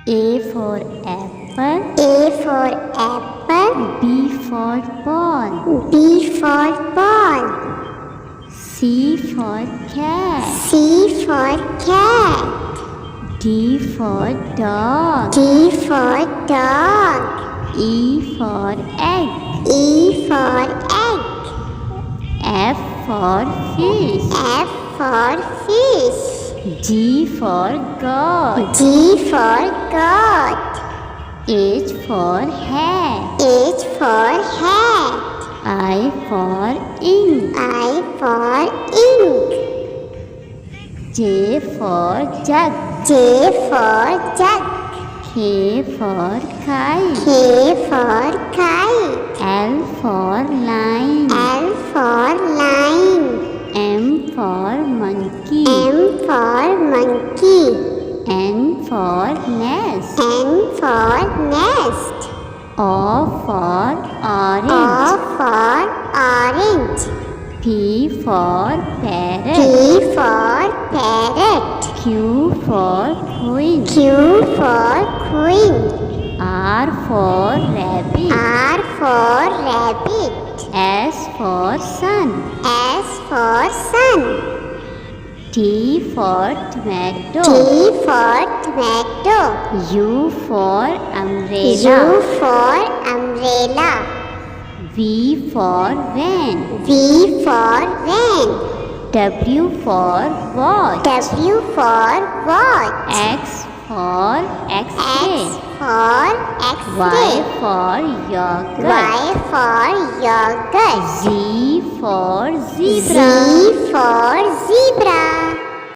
A for apple. A for apple. B for ball. B for ball. C for cat. C for cat. D for dog. D for dog. E for egg. E for egg. F for fish. F for fish. G for goat. G for goat. H for hat. H for hat. I for ink. I for ink. J for jug. J for jug. K for kite. K for kite. L for line. L for line. M for monkey. M for monkey. N for nest. N for nest. O for O orange. for orange. P for P parrot. for parrot. Q for queen. Q for queen. R for rabbit. R for rabbit. S for sun. S for sun. T for tomato. T for tomato. U for umbrella. U for umbrella. V for van. V for van. W for watch. W for watch. X for X-ray. X for Y X-ray. for yogurt. Y for yogurt. Z for Z zebra. for zebra.